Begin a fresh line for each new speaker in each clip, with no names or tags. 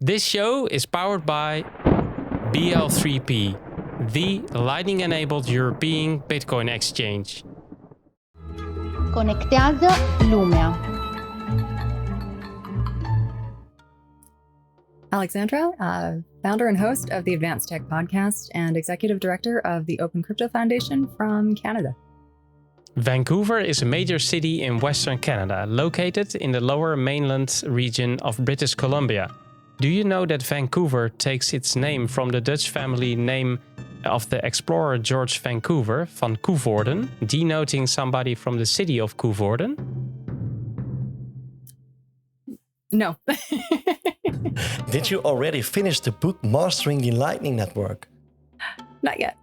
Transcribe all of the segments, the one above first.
This show is powered by BL3P, the Lightning-enabled European Bitcoin exchange.
Conectează lumea.
Alexandra, founder and host of the Advanced Tech Podcast and executive director of the Open Crypto Foundation from Canada.
Vancouver is a major city in Western Canada, located in the lower mainland region of British Columbia. Do you know that Vancouver takes its name from the Dutch family name of the explorer George Vancouver van Coevorden, denoting somebody from the city of Coevorden?
No.
Did you already finish the book Mastering the Lightning Network?
Not yet.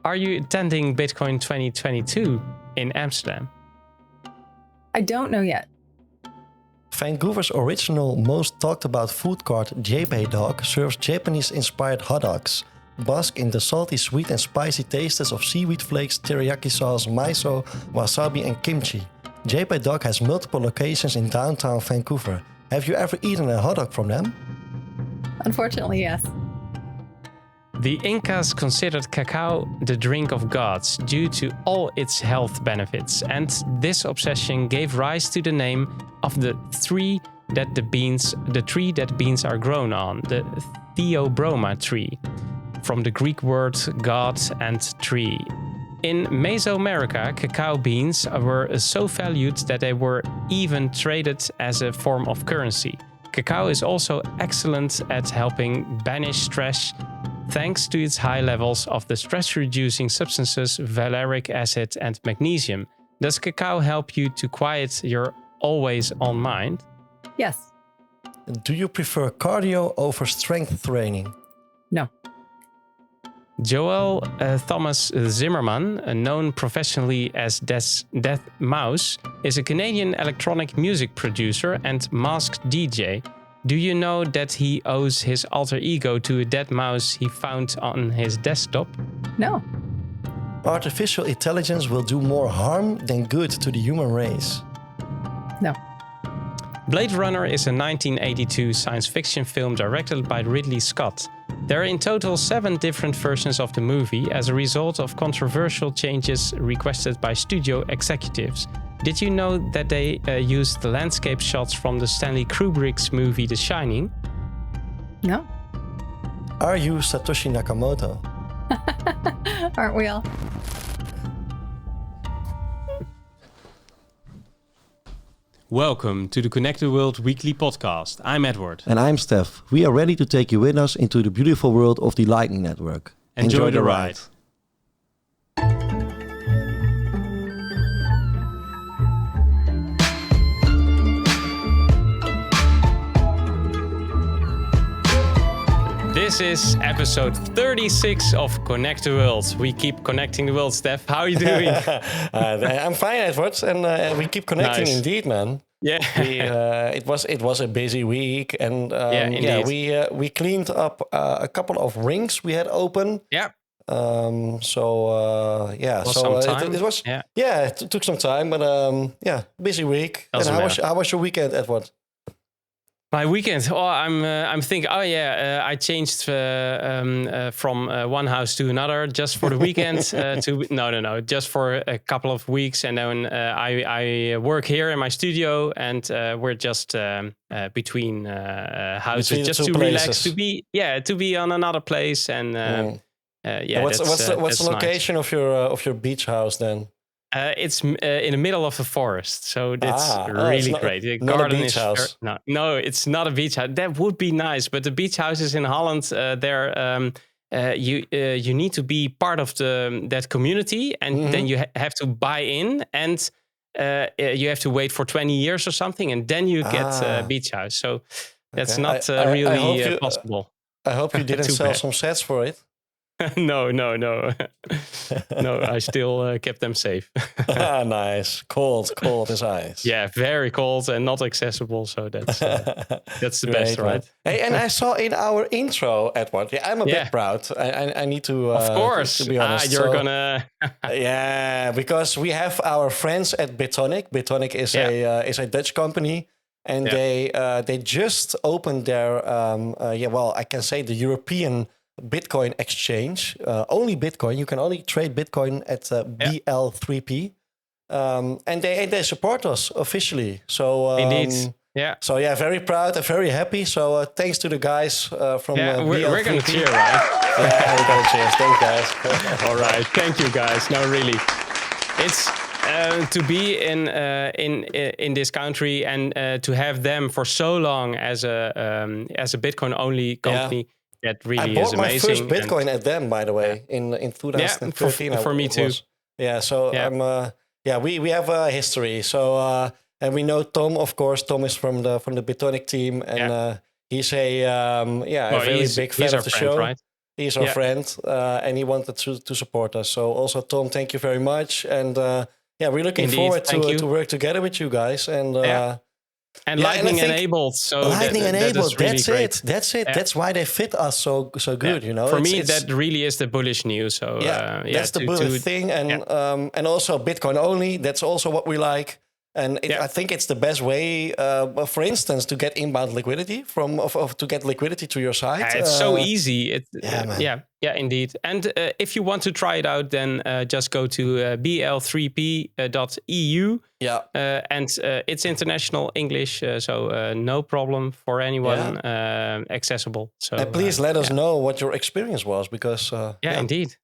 Are you attending Bitcoin 2022 in Amsterdam?
I don't know yet.
Vancouver's original most talked about food cart JP Dog serves Japanese-inspired hot dogs. Bask in the salty, sweet and spicy tastes of seaweed flakes, teriyaki sauce, miso, wasabi and kimchi. JP Dog has multiple locations in downtown Vancouver. Have you ever eaten a hot dog from them?
Unfortunately, yes.
The Incas considered cacao the drink of gods due to all its health benefits, and this obsession gave rise to the name of the tree that beans are grown on, the Theobroma tree, from the Greek word god and tree. In Mesoamerica, cacao beans were so valued that they were even traded as a form of currency. Cacao is also excellent at helping banish stress, thanks to its high levels of the stress-reducing substances valeric acid and magnesium. Does cacao help you to quiet your always-on mind?
Yes.
Do you prefer cardio over strength training?
No.
Joel Thomas Zimmerman, known professionally as Death Mouse, is a Canadian electronic music producer and masked DJ. Do you know that he owes his alter ego to a dead mouse he found on his desktop?
No.
Artificial intelligence will do more harm than good to the human race.
No.
Blade Runner is a 1982 science fiction film directed by Ridley Scott. There are in total 7 different versions of the movie as a result of controversial changes requested by studio executives. Did you know that they used the landscape shots from the Stanley Kubrick's movie The Shining?
No.
Are you Satoshi Nakamoto?
Aren't we all?
Welcome to the Connected World Weekly Podcast. I'm Edward.
And I'm Stef. We are ready to take you with us into the beautiful world of the Lightning Network.
Enjoy the ride. This is episode 36 of Connect the World. We keep connecting the world, Stef. How are you doing?
I'm fine, Edward, and we keep connecting
Nice.
Indeed, man.
Yeah.
It was a busy week, and we cleaned up a couple of rings we had open.
Yeah.
It took some time, but busy week.
Doesn't
and
matter.
how was your weekend, Edward?
My weekend. Oh, I'm thinking. Oh yeah, I changed from one house to another just for the weekend. Just for a couple of weeks, and then I work here in my studio, and we're just between houses,
Between
just
two
to relax,
places.
to be on another place, and
What's the location
nice.
of your beach house then?
It's in the middle of the forest, so that's really great. The
not
garden
a beach
is
house.
No, it's not a beach house. That would be nice, but the beach houses in Holland, you need to be part of that community, and then you have to buy in, and you have to wait for 20 years or something, and then you get a beach house. So that's not really possible.
I hope you didn't sell some sets for it.
No. No, I still kept them safe.
Nice. Cold as ice.
Yeah, very cold and not accessible. So that's the best, right?
Hey, and I saw in our intro, Edward. Yeah, I'm a bit proud. I need to.
Of course,
to be honest.
You're gonna.
Yeah, because we have our friends at Bitonic. Bitonic is a Dutch company. and they just opened their I can say the European Bitcoin exchange. Only Bitcoin. You can only trade Bitcoin at BL3P. And they support us officially. So
indeed. Yeah.
So very proud and very happy. So thanks to the guys from BL3P.
We're gonna cheer, right?
Yeah, we're gonna cheers. Thanks, guys.
All right, thank you, guys. No, really, it's to be in this country and to have them for so long as a Bitcoin only company. That really is amazing. I bought my
first Bitcoin at them, by the way, in 2013.
For me too.
Yeah, so we have a history. So and we know Tom, of course. Tom is from the Bitonic team, and he's a very big fan of the show. Right? He's our friend, and he wanted to support us. So also, Tom, thank you very much, and we're looking forward to work together with you guys, and.
And Lightning enabled. So
Lightning enabled.
Really
That's it. That's why they fit us so good. You know.
For me, that really is the bullish news. So
that's the bullish thing, and also Bitcoin only. That's also what we like. And I think it's the best way, for instance, to get inbound liquidity to get liquidity to your site.
It's so easy. Indeed. And if you want to try it out, then just go to bl3p.eu.
Yeah.
And it's international English, so no problem for anyone, accessible. So
and please let us know what your experience was, because
indeed.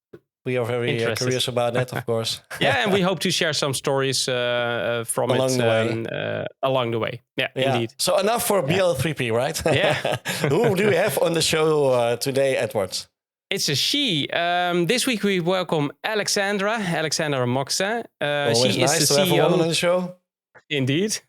We are very curious about that, of course.
And we hope to share some stories from along the way. Yeah, indeed.
So enough for BL3P, right?
Yeah.
Who do we have on the show today, Edward?
It's a she. This week we welcome Alexandra Moxin.
Always nice to have a woman on the show.
Indeed.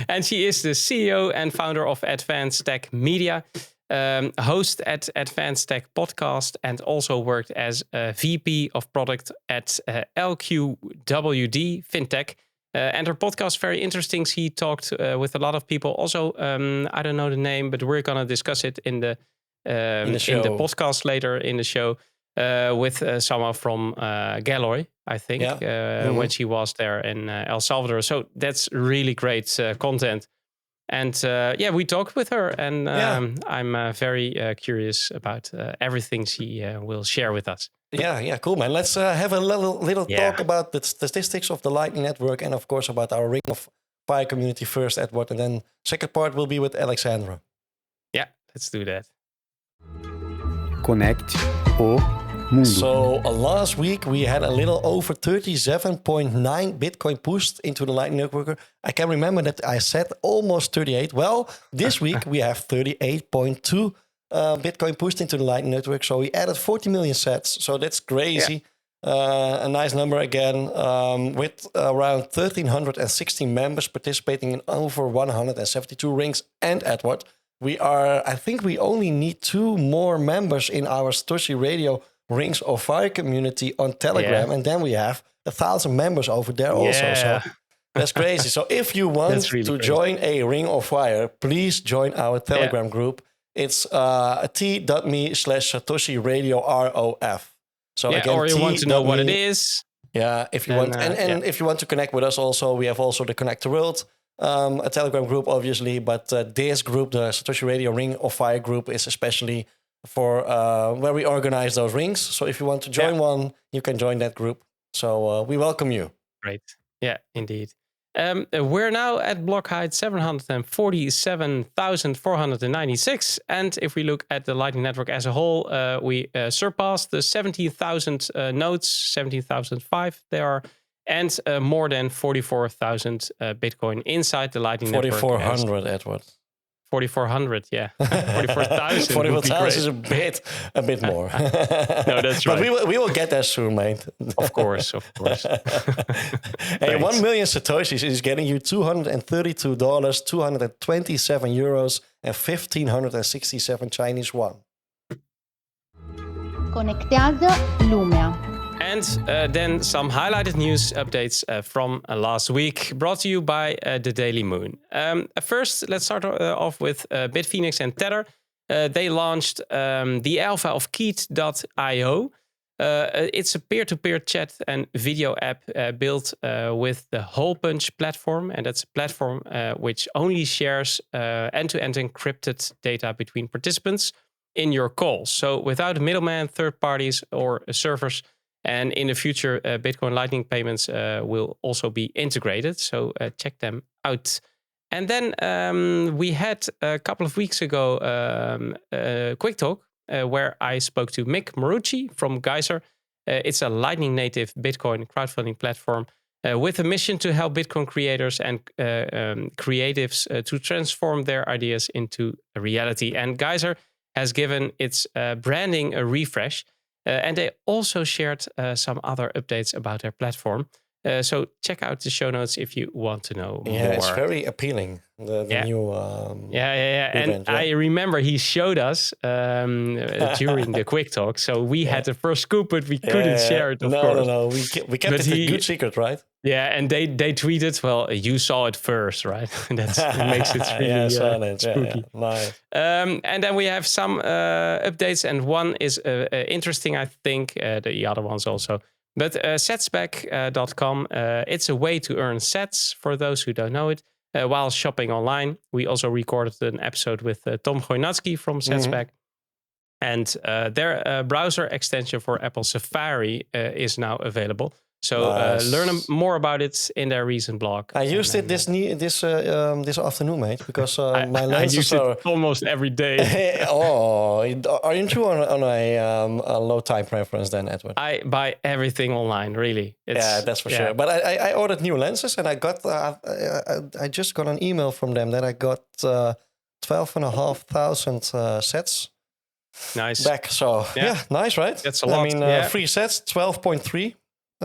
And she is the CEO and founder of Advanced Tech Media. Host at Advanced Tech Podcast, and also worked as a VP of product at LQwD Fintech. And her podcast very interesting. She talked with a lot of people. Also, I don't know the name, but we're gonna discuss it in the podcast later in the show with someone from Galloy, I think, when she was there in El Salvador. So that's really great content. And we talked with her, and I'm very curious about everything she will share with us.
Yeah, cool, man. Let's have a little talk about the statistics of the Lightning Network, and of course about our Ring of Fire community first, Edward, and then second part will be with Alexandra.
Yeah, let's do that.
Connect o mundo.
So last week we had a little over 37.9 Bitcoin pushed into the Lightning Network. I can remember that I said almost 38. Well, this week we have 38.2 Bitcoin pushed into the Lightning Network. So we added 40 million sats. So that's crazy. Yeah. A nice number again, with around 1,316 members participating in over 172 rings. And Edward, I think we only need 2 more members in our Satoshi Radio Rings of Fire community on Telegram, and then we have 1,000 members over there also. So that's crazy. So if you want to join a Ring of Fire, please join our Telegram group. It's t.me/Satoshi Radio ROF. So again,
or you want to know what it is.
Yeah, if you want, and if you want to connect with us also, we have also the Connect the World, a Telegram group, obviously. But this group, the Satoshi Radio Ring of Fire group, is especially for where we organize those rings. So if you want to join one, you can join that group. So we welcome you.
Great. Yeah, indeed. We're now at block height 747,496. And if we look at the Lightning Network as a whole, we surpassed the 17,000 nodes, 17,005 there are, and more than 44,000 Bitcoin inside the Lightning Network.
4,400, Edward.
4,400, yeah. 44,000.
44,000 is a bit more.
No, that's right.
But we will get there soon, mate.
Of course.
Hey, 1 million Satoshis is getting you $232, 227 euros, and 1,567 Chinese yuan.
Conectează lumea.
And then some highlighted news updates from last week, brought to you by the Daily Moon. First, let's start off with Bitfinex and Tether. They launched the alpha of Keet.io. It's a peer-to-peer chat and video app built with the Hole Punch platform. And that's a platform which only shares end-to-end encrypted data between participants in your calls. So without middleman, third parties, or servers. And in the future, Bitcoin Lightning payments will also be integrated. So check them out. And then we had a couple of weeks ago a quick talk where I spoke to Mick Marucci from Geyser. It's a Lightning native Bitcoin crowdfunding platform with a mission to help Bitcoin creators and creatives to transform their ideas into a reality. And Geyser has given its branding a refresh. And they also shared some other updates about their platform. So check out the show notes if you want to know more.
Yeah, it's very appealing, the new
And I remember he showed us during the quick talk. So we had the first scoop, but we couldn't share it, of course.
No. We kept it a good secret, right?
Yeah, and they tweeted, well, you saw it first, right? That makes it really spooky.
Nice.
And then we have some updates, and one is interesting, I think. The other ones also. But setsback.com, it's a way to earn sats for those who don't know it while shopping online. We also recorded an episode with Tom Chojnacki from Setsback. And their browser extension for Apple Safari is now available. So learn more about it in their recent blog.
I used it this afternoon, mate, because my lenses
I use it almost every day.
Are you true on a low time preference then, Edward?
I buy everything online, really.
That's for sure. But I ordered new lenses, and I got I just got an email from them that I got 12,500 sets.
Nice.
Back. So nice, right?
That's a lot.
I mean, 3 sets, 12.3.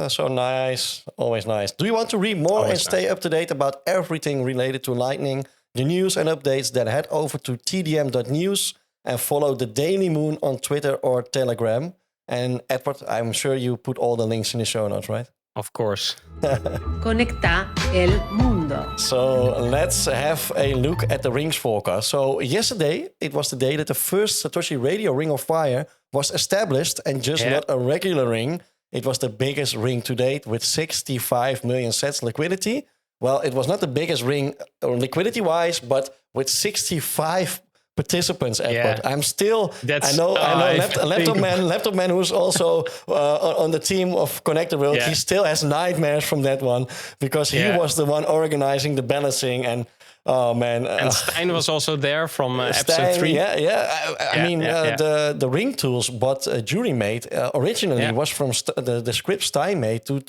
So nice, always nice. Do you want to read more and stay up to date about everything related to Lightning, the news and updates? Then head over to tdm.news and follow the Daily Moon on Twitter or Telegram. And Edward, I'm sure you put all the links in the show notes, right?
Of course.
Conecta el mundo.
So let's have a look at the rings forecast. So yesterday, it was the day that the first Satoshi Radio Ring of Fire was established, and just not a regular ring. It was the biggest ring to date with 65 million sats liquidity. Well, it was not the biggest ring liquidity-wise, but with 65 participants. Edward, I'm still. I know. Laptop man, who's also on the team of Connect the World. He still has nightmares from that one because he was the one organizing the balancing and. Oh man!
And Stein was also there from episode 3.
I mean, the ring tools, but Jury made originally was from the script Stein made to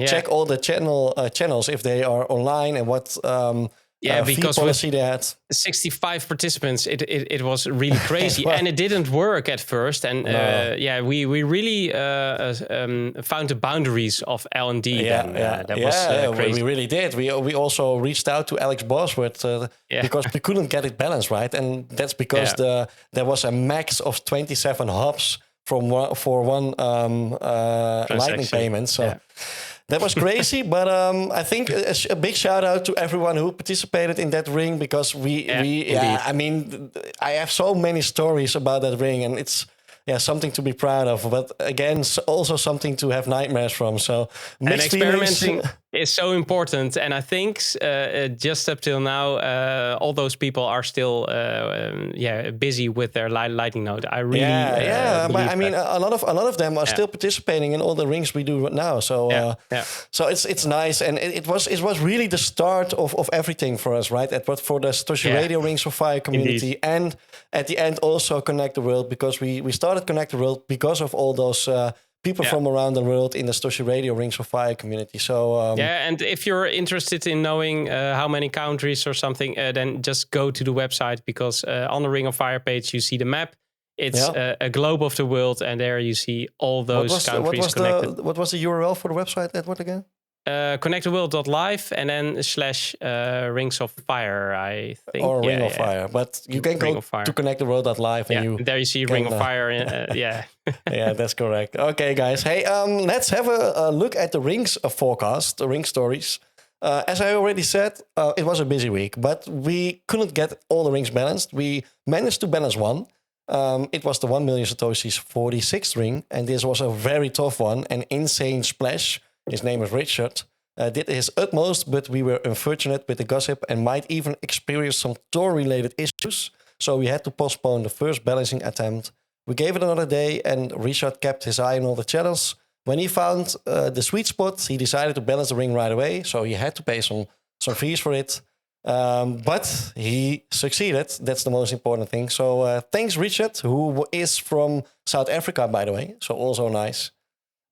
check all the channels if they are online and what
because
policy they had.
65 participants, it was really crazy, and it didn't work at first. And we really found the boundaries of L&D. That was crazy.
We really did. We also reached out to Alex Bosworth because we couldn't get it balanced right, and that's because there was a max of 27 hops for one Lightning payment. So. That was crazy, but I think a big shout out to everyone who participated in that ring because I mean, I have so many stories about that ring, and it's something to be proud of. But again, also something to have nightmares from. So
and experimenting is so important, and I think just up till now, all those people are still busy with their Lightning node. I really
but I mean, a lot of them are still participating in all the rings we do now. So so it's nice, and it was really the start of everything for us, right? For the Satoshi Radio Rings of Fire community, and at the end also Connect the World, because we started Connect the World because of all those. People from around the world in the Satoshi Radio Rings of Fire community. So
and if you're interested in knowing how many countries or something, then just go to the website, because on the Ring of Fire page you see the map. It's a globe of the world, and there you see all those countries connected.
What was the URL for the website, Edward, again?
Connecttheworld.live and then / Rings of Fire, I think.
Or Ring of Fire. But you can go to connecttheworld.live and
there you see Ring of Fire. Yeah,
that's correct. Okay, guys. Hey, let's have a look at the rings forecast, the ring stories. As I already said, it was a busy week, but we couldn't get all the rings balanced. We managed to balance one. It was the 1 million Satoshi's 46th ring, and this was a very tough one. An insane splash. His name is Richard. Did his utmost, but we were unfortunate with the gossip and might even experience some tour-related issues. So we had to postpone the first balancing attempt. We gave it another day, and Richard kept his eye on all the channels. When he found the sweet spot, he decided to balance the ring right away. So he had to pay some fees for it. But he succeeded. That's the most important thing. So thanks, Richard, who is from South Africa, by the way. So also nice.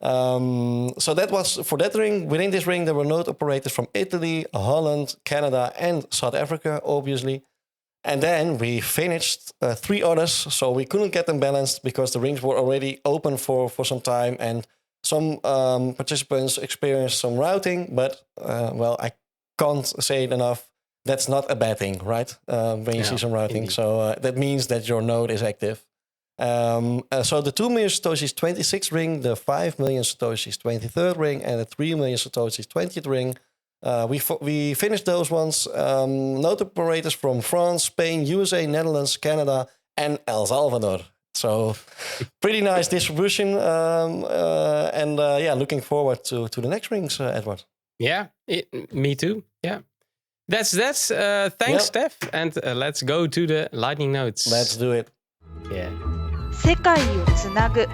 So that was for that ring. Within this ring, there were node operators from Italy, Holland, Canada, and South Africa, obviously. And then we finished 3 others. So we couldn't get them balanced because the rings were already open for some time. And some participants experienced some routing. But, well, I can't say it enough. That's not a bad thing, right? When you see some routing. Indeed. So that means that your node is active. So the 2 million Satoshi's 26th ring, the 5 million Satoshi's 23rd ring, and the 3 million Satoshi's 20th ring. We finished those ones. Node operators from France, Spain, USA, Netherlands, Canada, and El Salvador. So pretty nice distribution. Looking forward to the next rings, Edward.
Yeah, me too. Yeah. That's thanks, Stef. And let's go to the lightning notes.
Let's do it.
Yeah.
世界をつなぐ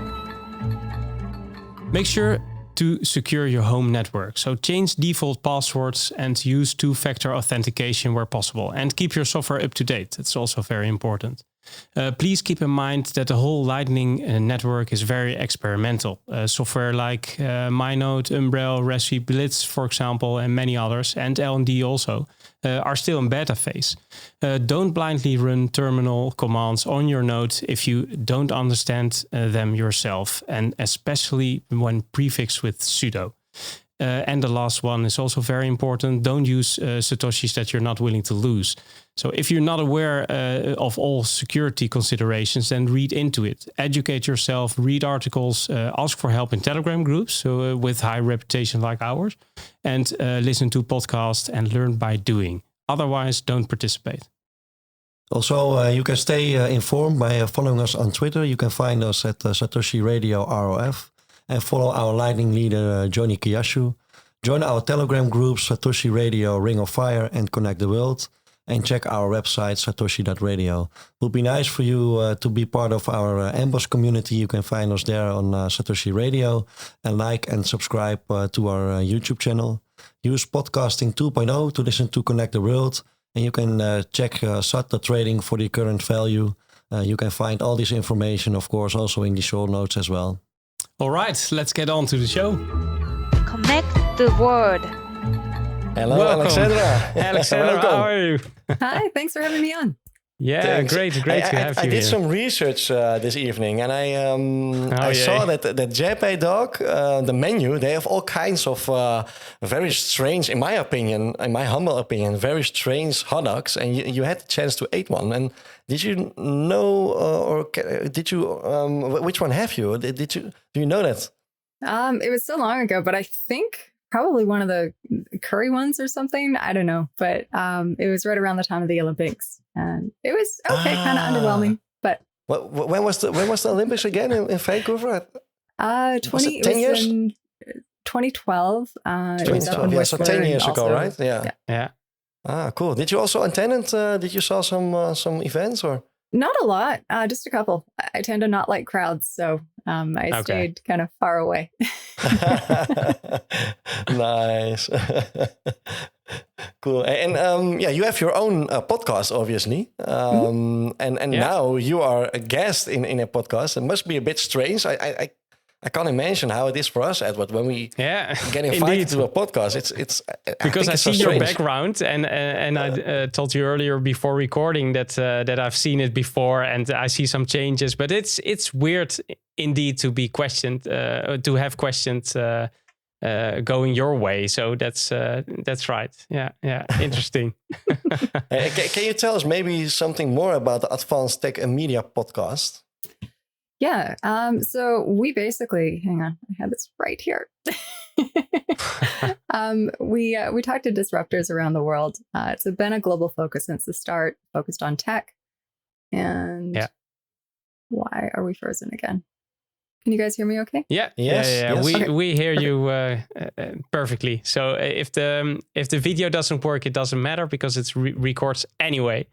Make sure to secure your home network. So change default passwords and use two-factor authentication where possible. And keep your software up to date. It's also very important. Please keep in mind that the whole Lightning network is very experimental. Software like MyNode, Umbrel, Raspberry Blitz, for example, and many others, and LND also, are still in beta phase. Don't blindly run terminal commands on your node if you don't understand them yourself, and especially when prefixed with sudo. And the last one is also very important. Don't use Satoshis that you're not willing to lose. So if you're not aware of all security considerations, then read into it. Educate yourself, read articles, ask for help in Telegram groups with high reputation like ours, and listen to podcasts and learn by doing. Otherwise, don't participate.
Also, you can stay informed by following us on Twitter. You can find us at Satoshi Radio ROF. And follow our Lightning leader, Jonī Kyasshu. Join our Telegram groups, Satoshi Radio, Ring of Fire, and Connect the World. And check our website, satoshi.radio. It would be nice for you to be part of our Amboss community. You can find us there on Satoshi Radio. And like and subscribe to our YouTube channel. Use Podcasting 2.0 to listen to Connect the World. And you can check Sato Trading for the current value. You can find all this information, of course, also in the show notes as well.
All right, let's get on to the show.
Connect the world.
Hello,
Welcome.
Alexandra.
Alexandra, how are you?
Hi, thanks for having me on.
Yeah,
Thanks.
great to have you
I did
here.
some research this evening, and I saw that the JP Dog, the menu, they have all kinds of very strange, in my opinion, in my humble opinion, very strange hot dogs, and you had the chance to eat one. And did you know, which one have you? Do you know that?
It was so long ago, but I think probably one of the curry ones or something. I don't know, but it was right around the time of the Olympics, and it was okay, kind of underwhelming. But
when was the Olympics again in Vancouver?
10 years. In 2012.
2012, so 10 years ago, right?
Yeah.
Ah, cool. Did you also attend? Did you saw some events or?
Not a lot, just a couple. I tend to not like crowds, so I stayed kind of far away.
Nice. Cool. And you have your own podcast, obviously. And now you are a guest in a podcast. It must be a bit strange. I can't imagine how it is for us, Edward, when we get invited to a podcast. It's
because I see
so
your background, and I told you earlier before recording that I've seen it before, and I see some changes. But it's weird indeed to be questioned, to have questions going your way. So that's right. Yeah, interesting.
Can you tell us maybe something more about the Advanced Tech and Media podcast?
Yeah. So we basically, hang on, I have this right here. We talk to disruptors around the world. It's been a global focus since the start, focused on tech. And Why are we frozen again? Can you guys hear me okay?
Yeah,
Yes,
yeah.
yes.
We hear you perfectly. So if the video doesn't work, it doesn't matter because it records anyway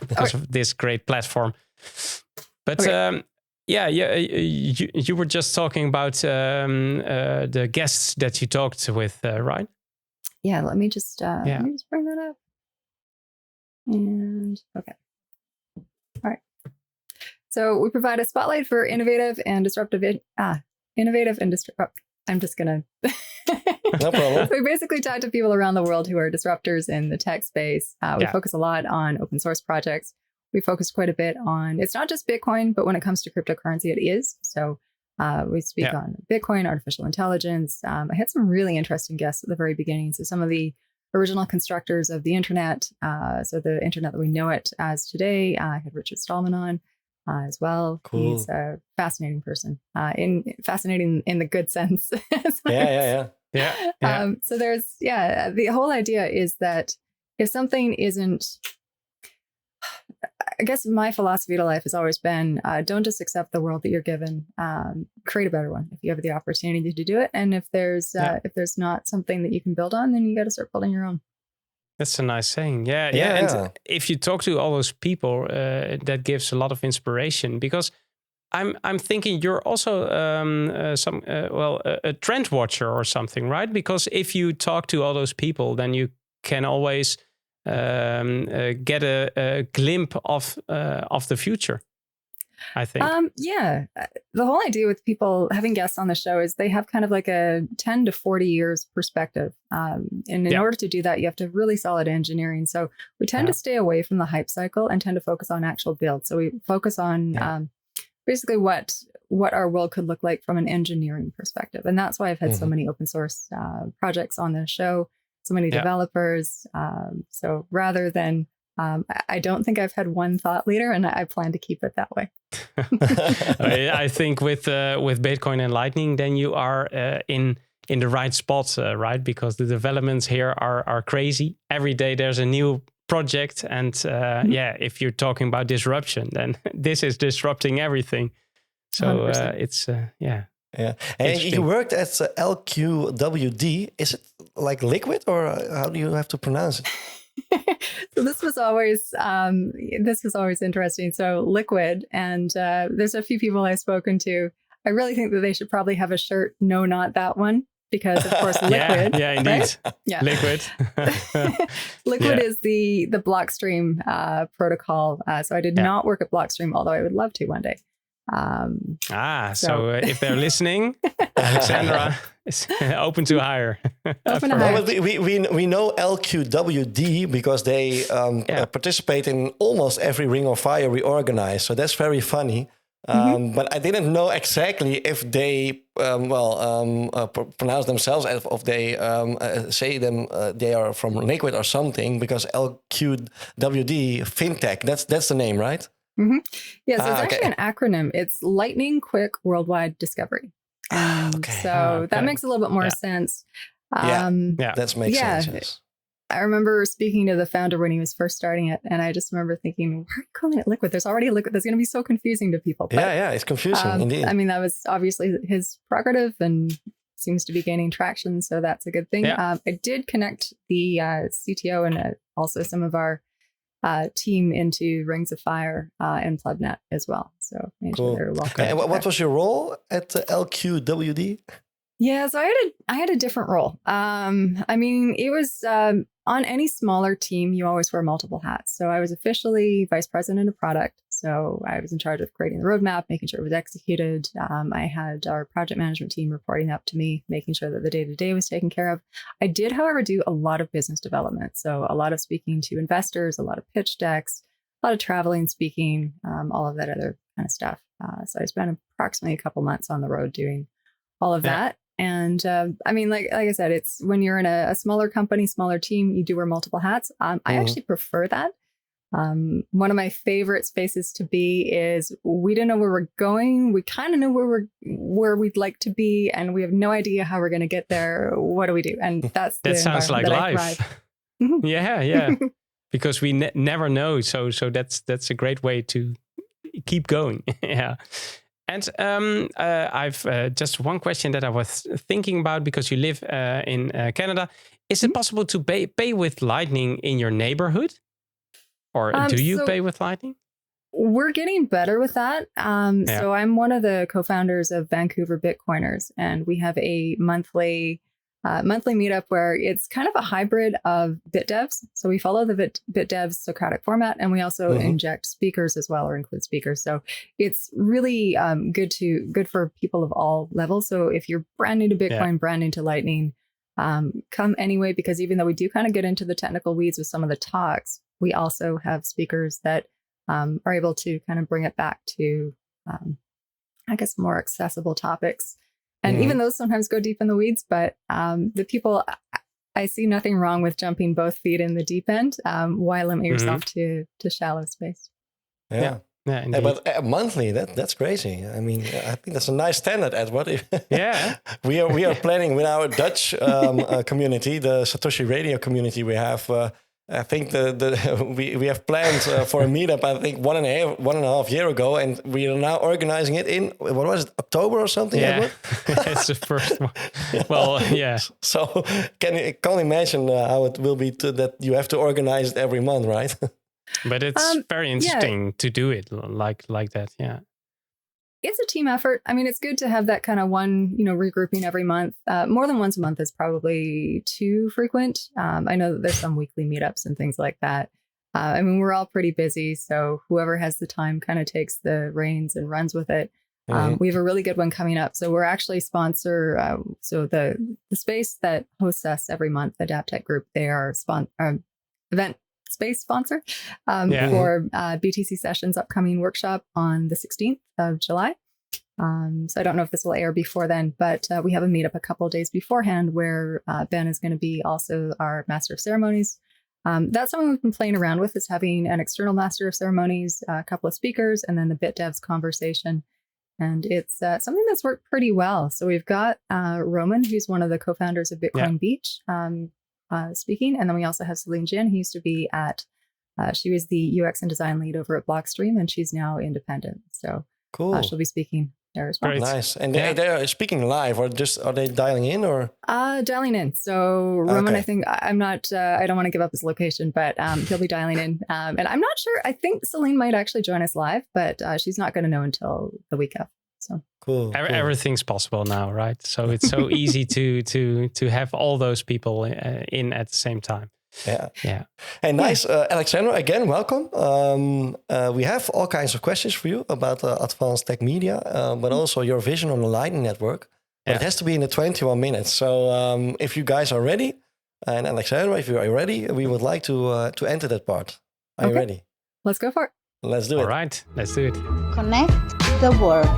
because of this great platform. But you were just talking about the guests that you talked with, right?
Yeah, let me just bring that up. And okay. All right. So we provide a spotlight for innovative and disruptive. I'm just gonna.
No problem.
We basically talk to people around the world who are disruptors in the tech space. We focus a lot on open source projects. We focus quite a bit on. It's not just Bitcoin, but when it comes to cryptocurrency, it is. So we speak on Bitcoin, artificial intelligence. I had some really interesting guests at the very beginning. So some of the original constructors of the internet. So the internet that we know it as today. I had Richard Stallman on. As well.
Cool.
He's a fascinating person, fascinating in the good sense.
Yeah.
So there's, the whole idea is that if something isn't, I guess my philosophy to life has always been, don't just accept the world that you're given, create a better one if you have the opportunity to do it. And if there's not something that you can build on, then you got to start building your own.
That's a nice saying. Yeah. And if you talk to all those people, that gives a lot of inspiration because I'm thinking you're also a trend watcher or something, right? Because if you talk to all those people, then you can always get a glimpse of the future, I think.
The whole idea with people having guests on the show is they have kind of like a 10 to 40 years perspective. And in order to do that, you have to have really solid engineering. So we tend to stay away from the hype cycle and tend to focus on actual build. So we focus on basically what our world could look like from an engineering perspective. And that's why I've had so many open source projects on the show, so many developers. So rather than I don't think I've had one thought leader, and I plan to keep it that way.
I think with Bitcoin and Lightning, then you are in the right spot, right? Because the developments here are crazy. Every day there's a new project, and if you're talking about disruption, then this is disrupting everything. So it's
And you worked at LQwD. Is it like liquid, or how do you have to pronounce it?
So this was always interesting. So liquid, and there's a few people I've spoken to. I really think that they should probably have a shirt. No, not that one, because of course liquid.
Yeah, indeed.
Right? Yeah,
liquid.
Liquid is the Blockstream protocol. So I did not work at Blockstream, although I would love to one day.
So if they're listening, Alexandra is open to hire.
We know LQwD because they participate in almost every Ring of Fire we organize. So that's very funny. But I didn't know exactly if they pronounce themselves, if they say they are from Liquid or something, because LQwD Fintech, that's the name, right?
Yeah, so it's actually an acronym. It's Lightning Quick Worldwide Discovery. So that makes a little bit more sense.
That makes sense. Yes.
I remember speaking to the founder when he was first starting it, and I just remember thinking, why are you calling it Liquid? There's already a Liquid. That's going to be so confusing to people. But,
it's confusing, indeed.
I mean, that was obviously his prerogative and seems to be gaining traction, so that's a good thing. I did connect the CTO and also some of our team into Rings of Fire and PlebNet as well. So made sure they're welcome.
And what was your role at LQwD?
Yeah, so I had a different role. I mean, it was on any smaller team, you always wear multiple hats. So I was officially vice president of product. So I was in charge of creating the roadmap, making sure it was executed. I had our project management team reporting up to me, making sure that the day-to-day was taken care of. I did, however, do a lot of business development. So a lot of speaking to investors, a lot of pitch decks, a lot of traveling, speaking, all of that other kind of stuff. So I spent approximately a couple months on the road doing all of that. And I mean, like I said, it's when you're in a smaller company, smaller team, you do wear multiple hats. I actually prefer that. One of my favorite spaces to be is we don't know where we're going. We kind of know where we'd like to be, and we have no idea how we're going to get there. What do we do? And that
sounds like life. Yeah. Because we never know. So that's a great way to keep going. Yeah. And I've just one question that I was thinking about, because you live in Canada. Is it possible to pay with Lightning in your neighborhood? Or do you pay with Lightning?
We're getting better with that. So I'm one of the co-founders of Vancouver Bitcoiners, and we have a monthly meetup where it's kind of a hybrid of BitDevs. So we follow the BitDevs Socratic format, and we also inject speakers as well, or include speakers. So it's really good for people of all levels. So if you're brand new to Bitcoin, brand new to Lightning, come anyway, because even though we do kind of get into the technical weeds with some of the talks, we also have speakers that are able to kind of bring it back to, I guess, more accessible topics. And even those sometimes go deep in the weeds, but the people, I see nothing wrong with jumping both feet in the deep end. Why limit yourself to shallow space?
Yeah. But monthly, that's crazy. I mean, I think that's a nice standard, Edward.
Yeah.
we are planning with our Dutch community, the Satoshi Radio community we have. I think we have planned for a meetup, I think one and a half year ago, and we are now organizing it in, what was it, October or something?
Yeah, it's the first one. Well, yeah. So
can't imagine how it will be that you have to organize it every month, right?
But it's very interesting to do it like that, yeah.
It's a team effort. I mean, it's good to have that kind of one, regrouping every month. More than once a month is probably too frequent. I know that there's some weekly meetups and things like that. I mean, we're all pretty busy, so whoever has the time kind of takes the reins and runs with it. We have a really good one coming up. So we're actually sponsor. So the space that hosts us every month, the DAppTech Group, they are event space sponsor for BTC Sessions upcoming workshop on the 16th of July. So I don't know if this will air before then, but we have a meetup a couple of days beforehand where Ben is going to be also our Master of Ceremonies. That's something we've been playing around with, is having an external Master of Ceremonies, a couple of speakers, and then the BitDevs conversation. And it's something that's worked pretty well. So we've got Roman, who's one of the co-founders of Bitcoin Beach, speaking. And then we also have Celine Jin, who used to be she was the UX and design lead over at Blockstream, and she's now independent. So
cool.
She'll be speaking there as well.
Great. Nice. And they're speaking live, or are they dialing in, or?
Dialing in. So Roman, I think, I'm not, I don't want to give up his location, but he'll be dialing in. And I'm not sure, I think Celine might actually join us live, but she's not going to know until the week of. So
cool.
Everything's possible now, right? So it's so easy to have all those people in at the same time.
Yeah. Hey, nice. Alexandra, again, welcome. We have all kinds of questions for you about advanced tech media, but also your vision on the Lightning Network. But it has to be in the 21 minutes. So if you guys are ready, and Alexandra, if you are ready, we would like to enter that part. Are you ready?
Let's go for it.
Let's do it.
All right, let's do it.
Connect the world.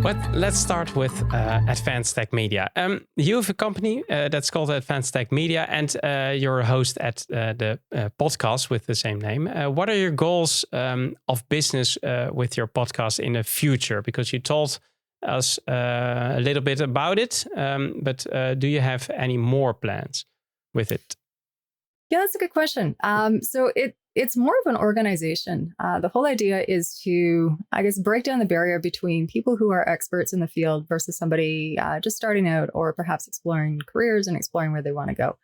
But let's start with Advanced Tech Media. You have a company that's called Advanced Tech Media, and you're a host at the podcast with the same name. What are your goals of business with your podcast in the future? Because you told us a little bit about it, but do you have any more plans with it?
Yeah, that's a good question. So it's more of an organization. The whole idea is to, I guess, break down the barrier between people who are experts in the field versus somebody just starting out, or perhaps exploring careers and exploring where they want to go.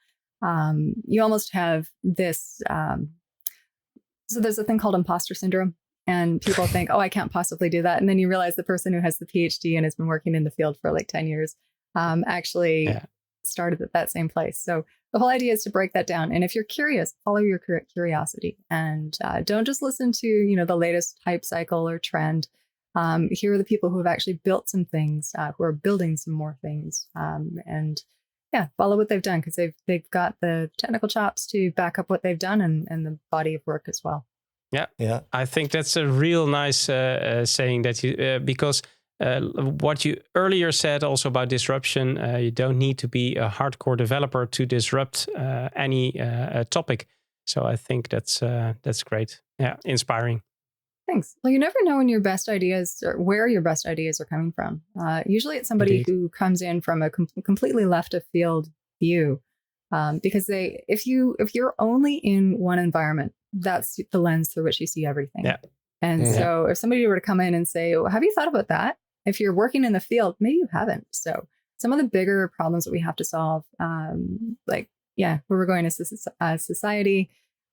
You almost have this. So there's a thing called imposter syndrome, and people think, oh, I can't possibly do that. And then you realize the person who has the PhD and has been working in the field for like 10 years actually started at that same place. So the whole idea is to break that down. And if you're curious, follow your curiosity, and don't just listen to, the latest hype cycle or trend. Here are the people who have actually built some things, who are building some more things, and follow what they've done, because they've got the technical chops to back up what they've done, and the body of work as well.
Yeah. I think that's a real nice saying that you because what you earlier said also about disruption, you don't need to be a hardcore developer to disrupt any topic. So I think that's great. Yeah, inspiring.
Thanks. Well, you never know when your best ideas, or where your best ideas are coming from. Usually it's somebody who comes in from a completely left of field view, because if you're only in one environment, that's the lens through which you see everything. And so if somebody were to come in and say, well, have you thought about that? If you're working in the field, maybe you haven't. So some of the bigger problems that we have to solve, where we're going as a society,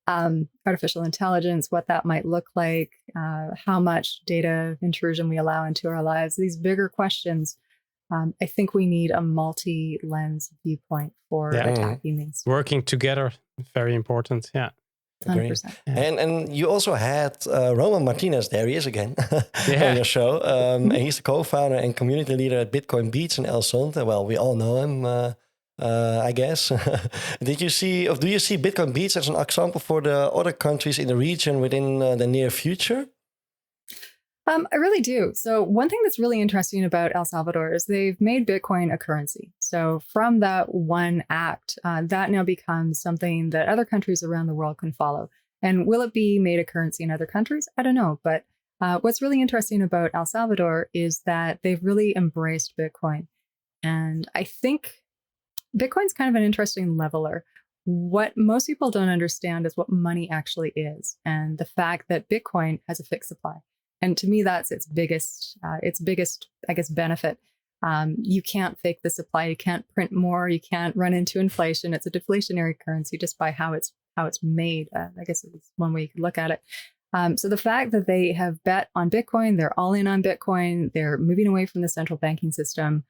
artificial intelligence, what that might look like, how much data intrusion we allow into our lives, these bigger questions. I think we need a multi-lens viewpoint for attacking these.
Working together, very important. Yeah.
100%.
And you also had Roman Martinex, there he is again, on your show. And he's the co-founder and community leader at Bitcoin Beach in El Zonte. Well, we all know him, I guess. Do you see Bitcoin Beach as an example for the other countries in the region within the near future?
I really do. So one thing that's really interesting about El Salvador is they've made Bitcoin a currency. So from that one act, that now becomes something that other countries around the world can follow. And will it be made a currency in other countries? I don't know. But what's really interesting about El Salvador is that they've really embraced Bitcoin. And I think Bitcoin's kind of an interesting leveler. What most people don't understand is what money actually is, and the fact that Bitcoin has a fixed supply. And to me, that's its biggest, I guess, benefit. You can't fake the supply. You can't print more. You can't run into inflation. It's a deflationary currency just by how it's made. I guess it's one way you could look at it. So the fact that they have bet on Bitcoin, they're all in on Bitcoin. They're moving away from the central banking system,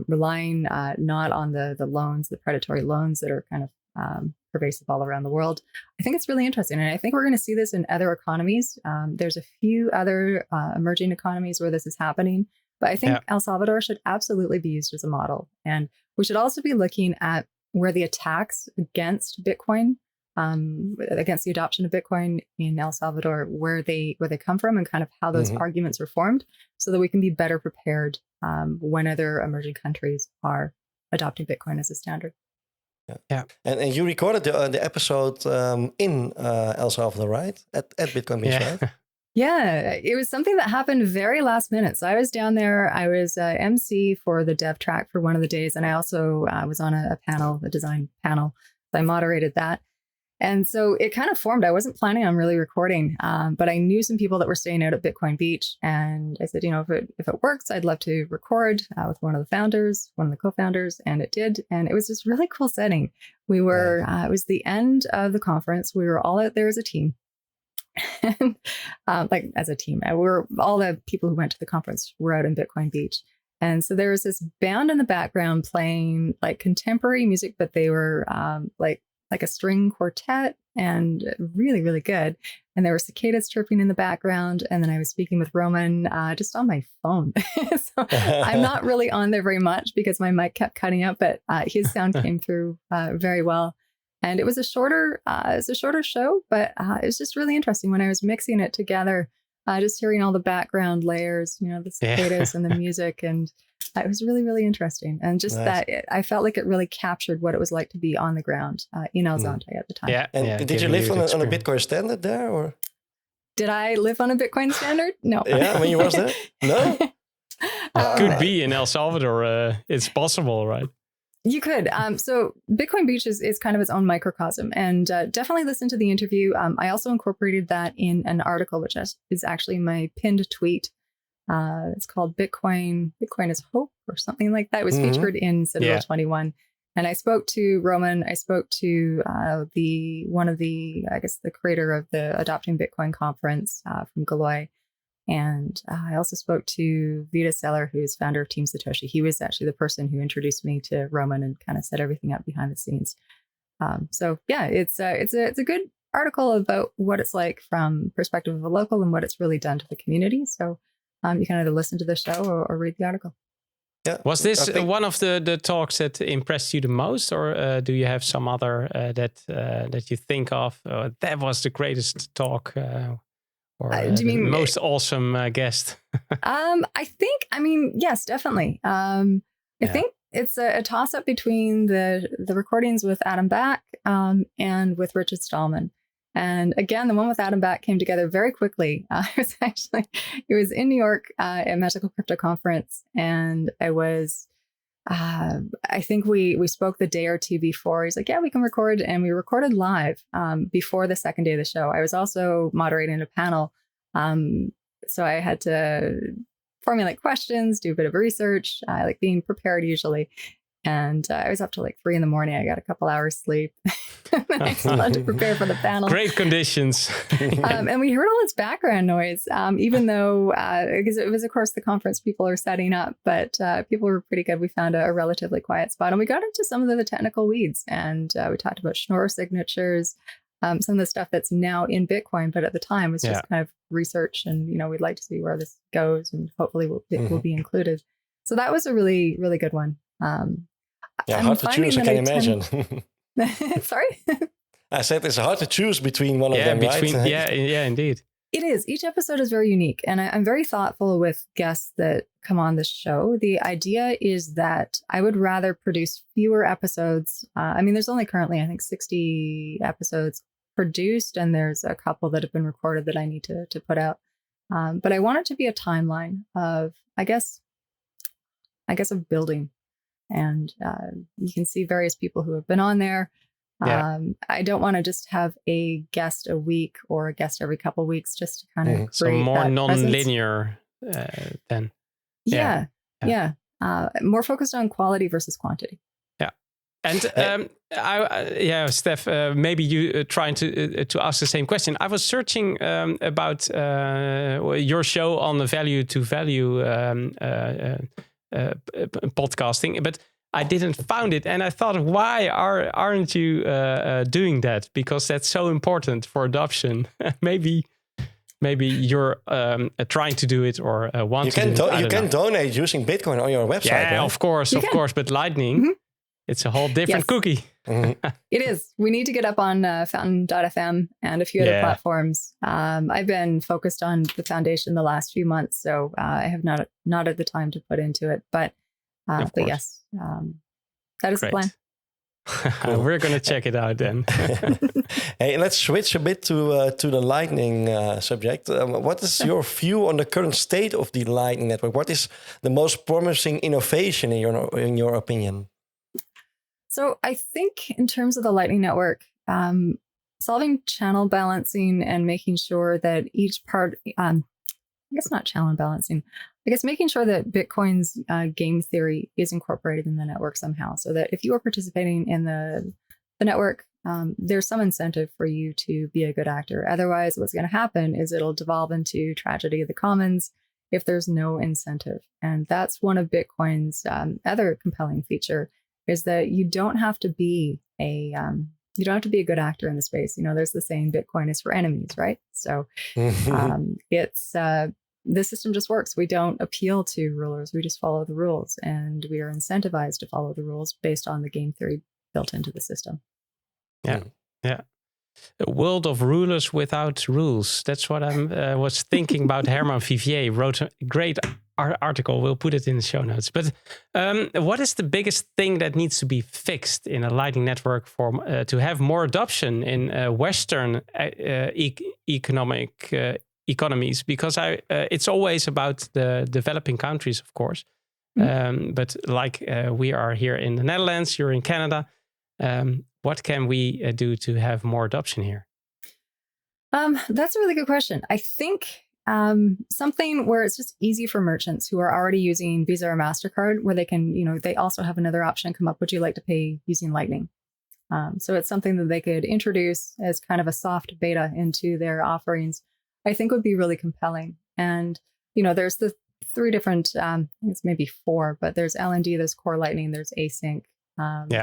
relying not on the loans, the predatory loans that are kind of pervasive all around the world. I think it's really interesting. And I think we're going to see this in other economies. There's a few other emerging economies where this is happening, but I think El Salvador should absolutely be used as a model. And we should also be looking at where the attacks against Bitcoin, against the adoption of Bitcoin in El Salvador, where they come from and kind of how those arguments were formed, so that we can be better prepared when other emerging countries are adopting Bitcoin as a standard.
Yeah. And you recorded the episode in El Salvador, right? At Bitcoin Beach, right?
Yeah, it was something that happened very last minute. So I was down there. I was MC for the dev track for one of the days. And I also was on a panel, the design panel. So I moderated that. And so it kind of formed. I wasn't planning on really recording, but I knew some people that were staying out at Bitcoin Beach. And I said, if it works, I'd love to record with one of the co-founders. And it did. And it was this really cool setting. We were, it was the end of the conference. We were all out there as a team. And as a team, we're all the people who went to the conference were out in Bitcoin Beach. And so there was this band in the background playing like contemporary music, but they were like a string quartet and really, really good. And there were cicadas chirping in the background. And then I was speaking with Roman just on my phone. So I'm not really on there very much because my mic kept cutting out, but his sound came through very well. And it was a shorter show, but it was just really interesting when I was mixing it together, just hearing all the background layers, the cicadas and the music. And it was really, really interesting. And just I felt like it really captured what it was like to be on the ground in El Zonte at the time.
Yeah. And did you live on a Bitcoin standard there, or?
Did I live on a Bitcoin standard? No.
Yeah, when you was there? No?
Could be in El Salvador. It's possible, right?
You could. So Bitcoin Beach is kind of its own microcosm, and definitely listen to the interview. I also incorporated that in an article, which is actually my pinned tweet. It's called Bitcoin is Hope or something like that. It was featured in Citadel 21. And I spoke to Roman. I spoke to the creator of the Adopting Bitcoin conference from Galoy. And I also spoke to Vita Seller, who's founder of Team Satoshi. He was actually the person who introduced me to Roman and kind of set everything up behind the scenes. It's a good article about what it's like from perspective of a local and what it's really done to the community. So you can either listen to the show or read the article.
Yeah. Was this one of the talks that impressed you the most, or do you have some other that you think of? That was the greatest talk. Or do you mean most awesome guest? Yes, definitely. I think it's a toss-up between the recordings with Adam Back and with Richard Stallman. And again, the one with Adam Back came together very quickly. It was in New York at Magical Crypto Conference, and I think we spoke the day or two before. He's like, yeah, we can record. And we recorded live before the second day of the show. I was also moderating a panel
So I had to formulate questions, do a bit of research. I like being prepared usually. And I was up till like 3 a.m. I got a couple hours sleep. And I still had to prepare for the panel.
Great conditions.
And we heard all this background noise, even though, because it was, of course, the conference people are setting up, but people were pretty good. We found a relatively quiet spot and we got into some of the technical weeds and we talked about Schnorr signatures, some of the stuff that's now in Bitcoin, but at the time was just kind of research and, we'd like to see where this goes and hopefully it will be included. So that was a really, really good one.
Hard to choose, I can imagine.
Sorry?
I said it's hard to choose between one of them, right?
Yeah, indeed.
It is. Each episode is very unique. And I'm very thoughtful with guests that come on the show. The idea is that I would rather produce fewer episodes. There's only currently, I think, 60 episodes produced, and there's a couple that have been recorded that I need to put out. But I want it to be a timeline of, I guess of building. And you can see various people who have been on there. I don't want to just have a guest a week or a guest every couple of weeks just to kind of create
so more
that
non-linear then.
Yeah. More focused on quality versus quantity.
Yeah. And Stef, maybe you trying to ask the same question. I was searching about your show on the value to value podcasting, but I didn't find it, and I thought, why aren't you doing that? Because that's so important for adoption. maybe you're trying to do it or want to do it.
You can donate using Bitcoin on your website.
Yeah,
right?
of course. But Lightning, it's a whole different cookie.
It is. We need to get up on Fountain.fm and a few other platforms. I've been focused on the foundation the last few months, so I have not had the time to put into it. But yes, that is the plan.
Cool. We're going to check it out then.
Hey, let's switch a bit to the Lightning subject. What is your view on the current state of the Lightning Network? What is the most promising innovation in your opinion?
So I think in terms of the Lightning Network, solving channel balancing and making sure that each part, not channel balancing, making sure that Bitcoin's game theory is incorporated in the network somehow, so that if you are participating in the network, there's some incentive for you to be a good actor. Otherwise, what's going to happen is it'll devolve into tragedy of the commons if there's no incentive. And that's one of Bitcoin's other compelling feature, is that you don't have to be a good actor in the space. There's the saying, Bitcoin is for enemies, right? So it's the system just works. We don't appeal to rulers. We just follow the rules, and we are incentivized to follow the rules based on the game theory built into the system.
Yeah. A world of rulers without rules. That's what I was thinking about. Herman Vivier wrote a great article. We'll put it in the show notes. But what is the biggest thing that needs to be fixed in a Lightning Network to have more adoption in Western economies? Because it's always about the developing countries, of course. But like we are here in the Netherlands, you're in Canada. What can we do to have more adoption here?
That's a really good question. I think something where it's just easy for merchants who are already using Visa or MasterCard, where they can, they also have another option come up. Would you like to pay using Lightning? So it's something that they could introduce as kind of a soft beta into their offerings, I think would be really compelling. And, there's the 3 different, it's maybe 4, but there's LND, there's Core Lightning, there's async.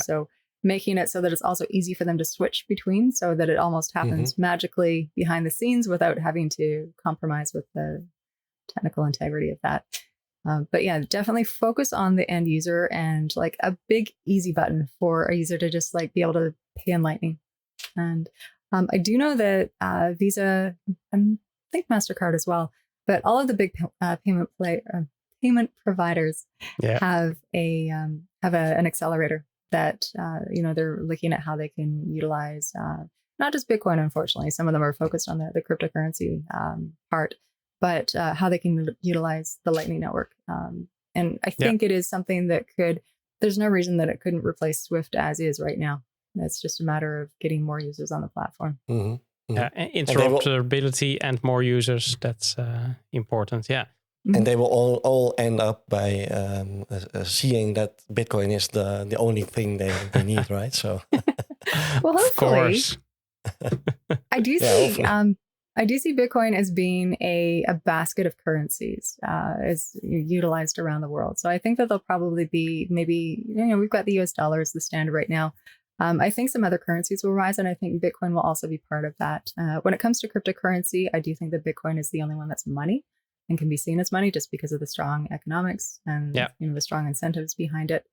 So making it so that it's also easy for them to switch between, so that it almost happens magically behind the scenes without having to compromise with the technical integrity of that. But yeah, definitely focus on the end user and like a big easy button for a user to just like be able to pay in Lightning. And I do know that Visa, I think MasterCard as well, but all of the big payment providers have an accelerator that they're looking at how they can utilize not just Bitcoin. Unfortunately, some of them are focused on the cryptocurrency part, but how they can utilize the Lightning Network. And I think it is something that there's no reason that it couldn't replace Swift as is right now. It's just a matter of getting more users on the platform.
interoperability and more users. That's important. Yeah.
And they will all end up by seeing that Bitcoin is the only thing they need, right? So,
well, hopefully,
of course.
I do see. I do see Bitcoin as being a basket of currencies as utilized around the world. So I think that there'll probably be maybe, we've got the US dollar as the standard right now. I think some other currencies will rise, and I think Bitcoin will also be part of that. When it comes to cryptocurrency, I do think that Bitcoin is the only one that's money and can be seen as money just because of the strong economics and the strong incentives behind it.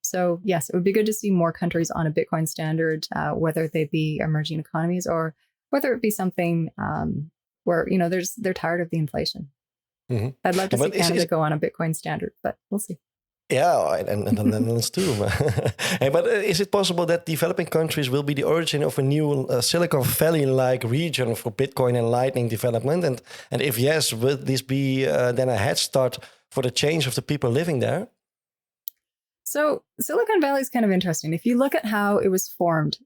So yes, it would be good to see more countries on a Bitcoin standard, whether they be emerging economies or whether it be something where they're tired of the inflation. Mm-hmm. I'd love to see Canada go on a Bitcoin standard, but we'll see.
Yeah, and the Netherlands too. Hey, but is it possible that developing countries will be the origin of a new Silicon Valley-like region for Bitcoin and Lightning development? And if yes, will this be then a head start for the change of the people living there?
So Silicon Valley is kind of interesting. If you look at how it was formed,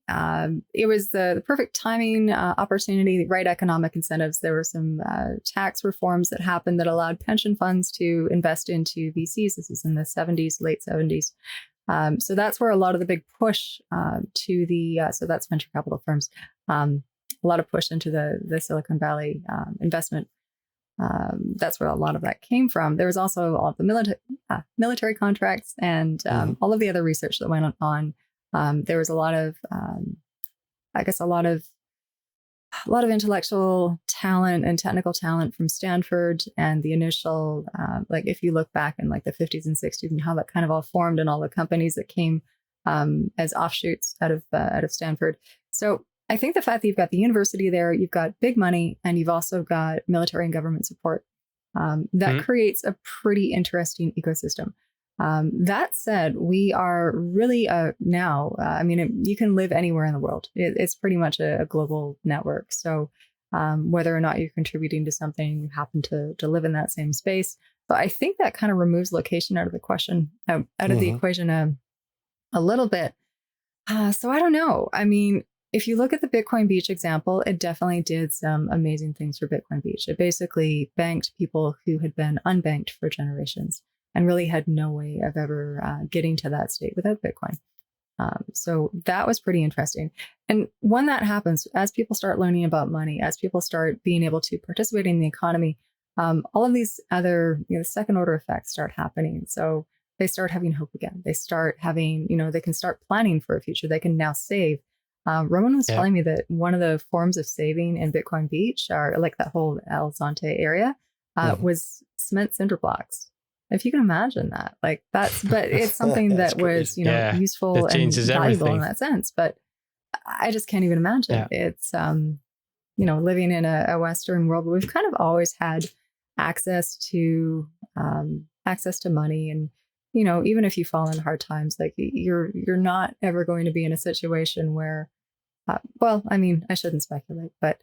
it was the perfect timing, opportunity, the right economic incentives. There were some tax reforms that happened that allowed pension funds to invest into VCs. This is in the 70s, late 70s. So that's where a lot of the big push so that's venture capital firms, a lot of push into the Silicon Valley investment. That's where a lot of that came from. There was also all of the military contracts and all of the other research that went on. There was a lot of, a lot of intellectual talent and technical talent from Stanford, and the initial, if you look back in like the 50s and 60s and how that kind of all formed, and all the companies that came as offshoots out of Stanford. So I think the fact that you've got the university there, you've got big money, and you've also got military and government support, that creates a pretty interesting ecosystem. That said, we are really now, you can live anywhere in the world. It's pretty much a global network. So whether or not you're contributing to something, you happen to live in that same space. But I think that kind of removes location out of the question, out of the equation a little bit. So I don't know. I mean, if you look at the Bitcoin Beach example, it definitely did some amazing things for Bitcoin Beach. It basically banked people who had been unbanked for generations and really had no way of ever getting to that state without Bitcoin. So that was pretty interesting. And when that happens, as people start learning about money, as people start being able to participate in the economy, all of these other second order effects start happening. So they start having hope again. They start having, they can start planning for a future. They can now save. Roman was telling me that one of the forms of saving in Bitcoin Beach, or like that whole Zonte area, was cement cinder blocks. If you can imagine that, but it's something that was, useful and valuable in that sense. But I just can't even imagine. Yeah. It's, living in a Western world where we've kind of always had access to money, and even if you fall in hard times, you're not ever going to be in a situation where, I shouldn't speculate, but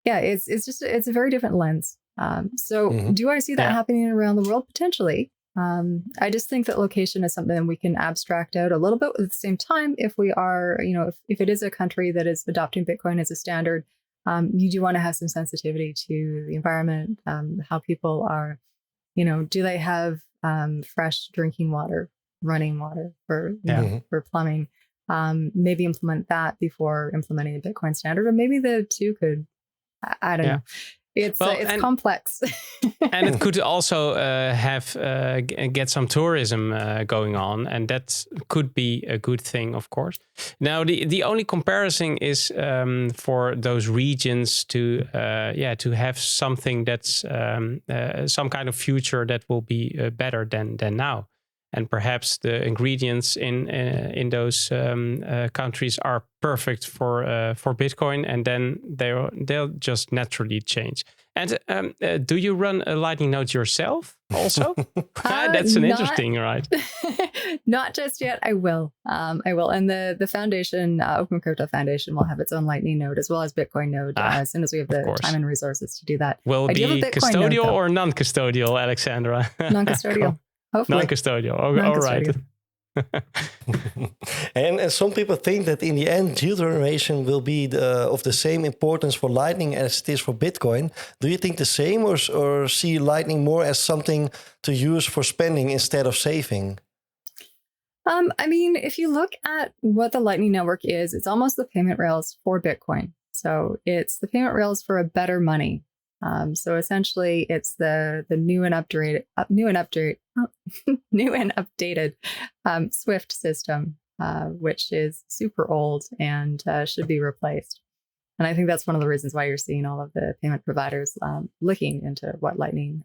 yeah, it's a very different lens. Do I see that happening around the world? Potentially. I just think that location is something that we can abstract out a little bit. At the same time, if we are, if it is a country that is adopting Bitcoin as a standard, you do want to have some sensitivity to the environment, how people are, do they have fresh drinking water, running water for plumbing? Maybe implement that before implementing a Bitcoin standard, or maybe the two could. I don't know. It's complex,
and it could also get some tourism going on, and that could be a good thing, of course. Now, the only comparison is for those regions to have something that's some kind of future that will be better than now. And perhaps the ingredients in those countries are perfect for Bitcoin, and then they'll just naturally change. And do you run a Lightning node yourself also? That's interesting, right?
Not just yet. I will. And the foundation, Open Crypto Foundation, will have its own Lightning node as well as Bitcoin node as soon as we have the time and resources to do that.
Will it be custodial or non-custodial, Alexandra?
Non-custodial. Hopefully.
Non-custodial. All right.
And some people think that in the end, yield generation will be of the same importance for Lightning as it is for Bitcoin. Do you think the same, or see Lightning more as something to use for spending instead of saving?
I mean, if you look at what the Lightning Network is, it's almost the payment rails for Bitcoin. So it's the payment rails for a better money. So essentially, it's the new and updated Swift system, which is super old and should be replaced. And I think that's one of the reasons why you're seeing all of the payment providers looking into what Lightning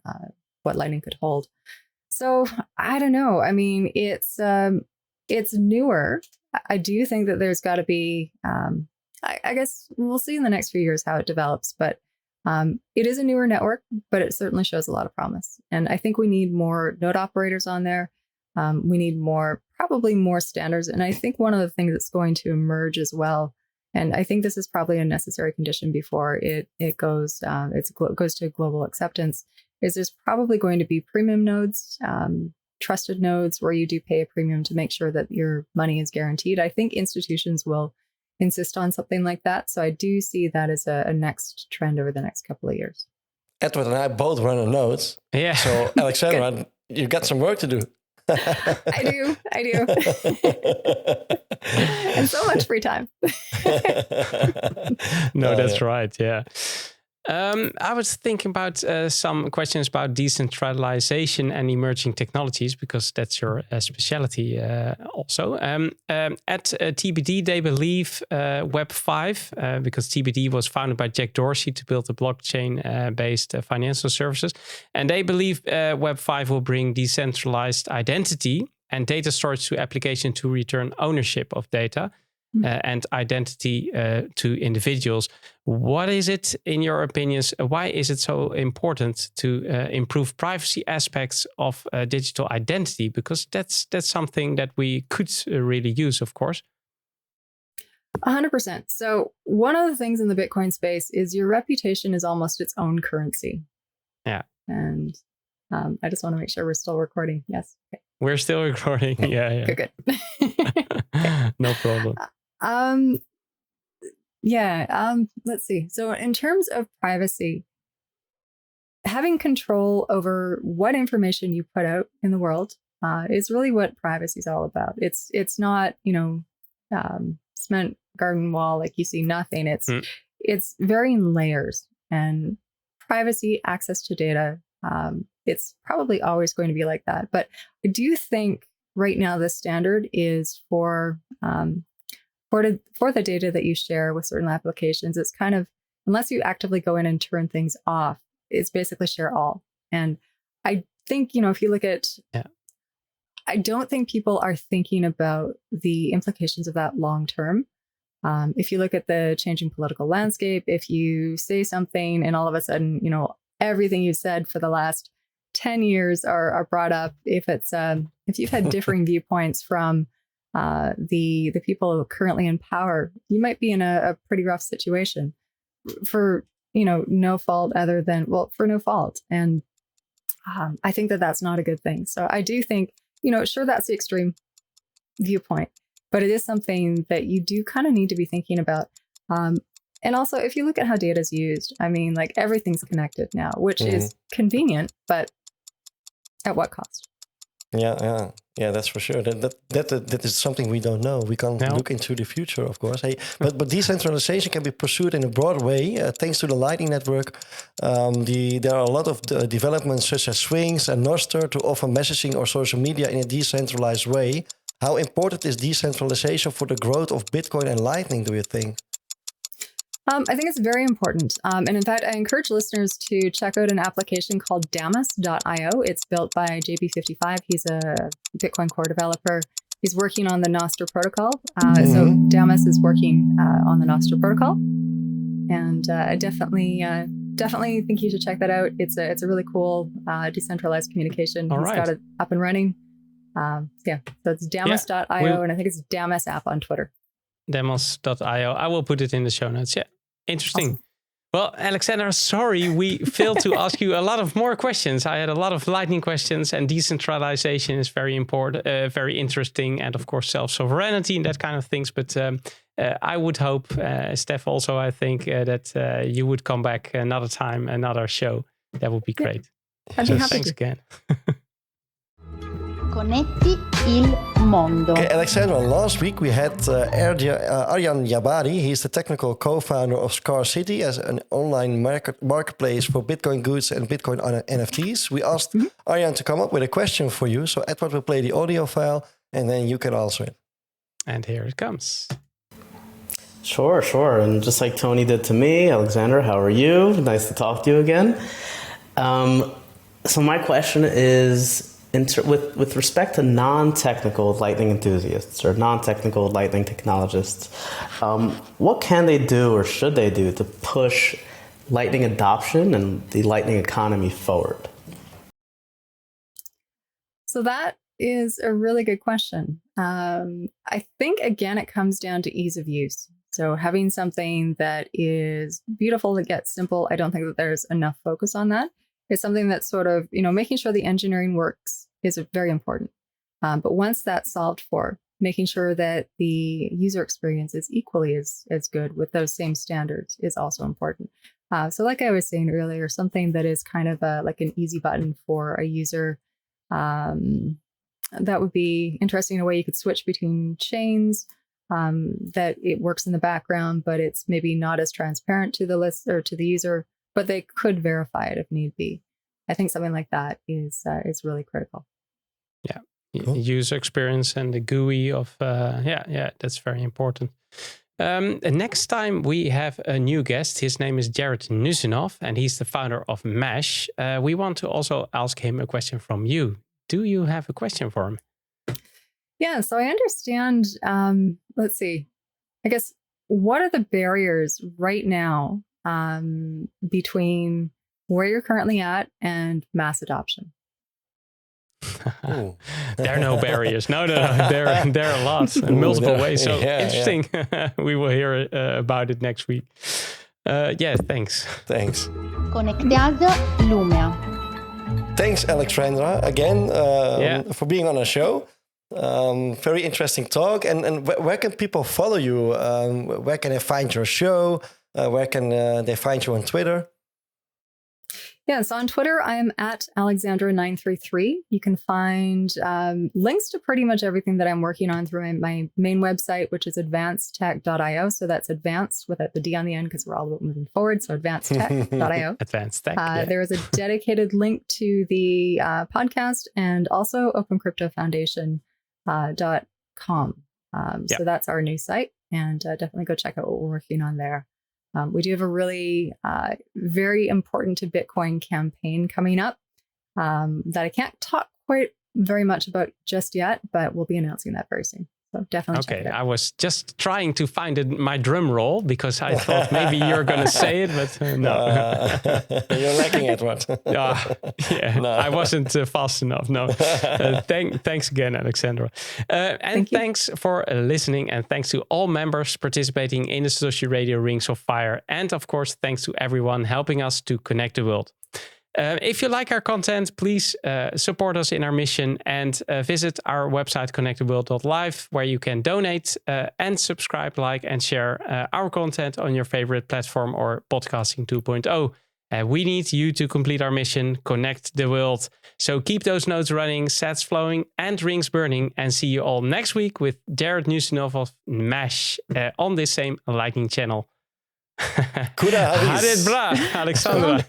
could hold. So I don't know. I mean, it's newer. I do think that there's got to be. I guess we'll see in the next few years how it develops, but it is a newer network, but it certainly shows a lot of promise. And I think we need more node operators on there. We need probably more standards. And I think one of the things that's going to emerge as well, and I think this is probably a necessary condition before it goes to global acceptance, is there's probably going to be premium nodes, trusted nodes where you do pay a premium to make sure that your money is guaranteed. I think institutions will insist on something like that. So I do see that as a next trend over the next couple of years.
Edward and I both run a node.
Yeah.
So Alexandra, you got some work to do.
I do. And so much free time.
No, that's right. Yeah. I was thinking about some questions about decentralization and emerging technologies, because that's your specialty also. At TBD, they believe Web 5, because TBD was founded by Jack Dorsey to build a blockchain-based financial services. And they believe Web 5 will bring decentralized identity and data storage to application to return ownership of data. And identity to individuals. What is it, in your opinions, why is it so important to improve privacy aspects of digital identity? Because that's something that we could really use, of course.
100%. So one of the things in the Bitcoin space is your reputation is almost its own currency.
Yeah.
And I just want to make sure we're still recording. Yes. Okay.
We're still recording. Yeah.
Good.
No problem.
Let's see. So in terms of privacy, having control over what information you put out in the world is really what privacy is all about. It's not, cement garden wall, like you see nothing. It's varying layers, and privacy, access to data. It's probably always going to be like that. But I do think right now the standard is for the data that you share with certain applications, it's kind of, unless you actively go in and turn things off, it's basically share all. And I think, if you look at, I don't think people are thinking about the implications of that long term. If you look at the changing political landscape, if you say something and all of a sudden, everything you've said for the last 10 years are brought up, if you've had differing viewpoints from the people currently in power, you might be in a pretty rough situation for, no fault other than, for no fault. And I think that that's not a good thing. So I do think, sure, that's the extreme viewpoint, but it is something that you do kind of need to be thinking about. And also, if you look at how data is used, I mean, like everything's connected now, which is convenient, but at what cost?
Yeah, that's for sure. That is something we don't know. We can't look into the future, of course. Hey, but decentralization can be pursued in a broad way thanks to the Lightning Network. There are a lot of developments such as Swings and Nostr to offer messaging or social media in a decentralized way. How important is decentralization for the growth of Bitcoin and Lightning, do you think?
I think it's very important. And in fact, I encourage listeners to check out an application called Damus.io. It's built by JB55. He's a Bitcoin core developer. He's working on the Nostr protocol. So Damus is working on the Nostr protocol. And I definitely think you should check that out. It's a really cool decentralized communication. He's got it up and running. So it's Damus.io, and I think it's Damus app on Twitter.
Demos.io. I will put it in the show notes. Yeah. Interesting.
Awesome.
Well, Alexandra, sorry, we failed to ask you a lot of more questions. I had a lot of lightning questions, and decentralization is very important, very interesting, and of course self-sovereignty and that kind of things. But I would hope, Stef, also, I think that you would come back another time, another show. That would be great.
I'd be happy
thanks
to.
again.
Connetti il mondo.
Okay, Alexandra, last week we had Arjan Jabari. He's the technical co-founder of Scar City as an online marketplace for Bitcoin goods and Bitcoin NFTs. We asked Arjan to come up with a question for you. So Edward will play the audio file and then you can answer it.
And here it comes.
Sure. And just like Tony did to me, Alexandra, how are you? Nice to talk to you again. So my question is, with respect to non-technical Lightning enthusiasts or non-technical Lightning technologists, what can they do or should they do to push Lightning adoption and the Lightning economy forward?
So that is a really good question. I think, again, it comes down to ease of use. So having something that is beautiful that gets simple, I don't think that there's enough focus on that. It's something that's sort of, making sure the engineering works is very important. But once that's solved for, making sure that the user experience is equally as good with those same standards is also important. So like I was saying earlier, something that is kind of like an easy button for a user, that would be interesting in a way you could switch between chains, that it works in the background, but it's maybe not as transparent to the list or to the user, but they could verify it if need be. I think something like that is really critical.
Yeah, user experience and the GUI of that's very important. Next time we have a new guest. His name is Jared Nusinov, and he's the founder of Mesh. We want to also ask him a question from you. Do you have a question for him?
Yeah, so I understand. Let's see. I guess, what are the barriers right now between where you're currently at and mass adoption?
There are no barriers. No. There are lots in multiple ways. So interesting. Yeah. We will hear about it next week. Thanks.
Conectado Lumea.
Thanks, Alexandra, again for being on our show. Very interesting talk. And where can people follow you? Where can they find your show? Where can they find you on Twitter?
Yeah, so on Twitter, I'm at Alexandra933. You can find links to pretty much everything that I'm working on through my main website, which is advancedtech.io. So that's advanced without the D on the end because we're all about moving forward. So advancedtech.io.
Advanced Tech.
There is a dedicated link to the podcast and also opencryptofoundation.com. So that's our new site. And definitely go check out what we're working on there. We do have a really very important to Bitcoin campaign coming up that I can't talk quite very much about just yet, but we'll be announcing that very soon. So definitely check it out.
I was just trying to find my drum roll because I thought maybe you're going to say it, but no.
You're lacking, Edward.
I wasn't fast enough. No. Thanks again, Alexandra. And thanks for listening. And thanks to all members participating in the Satoshi Radio Rings of Fire. And of course, thanks to everyone helping us to connect the world. If you like our content, please support us in our mission and visit our website connecttheworld.live, where you can donate and subscribe, like, and share our content on your favorite platform or podcasting 2.0. We need you to complete our mission, connect the world. So keep those nodes running, sats flowing, and rings burning. And see you all next week with Jared Nusinov of Mesh on this same Lightning channel.
Kuda,
Alexandra.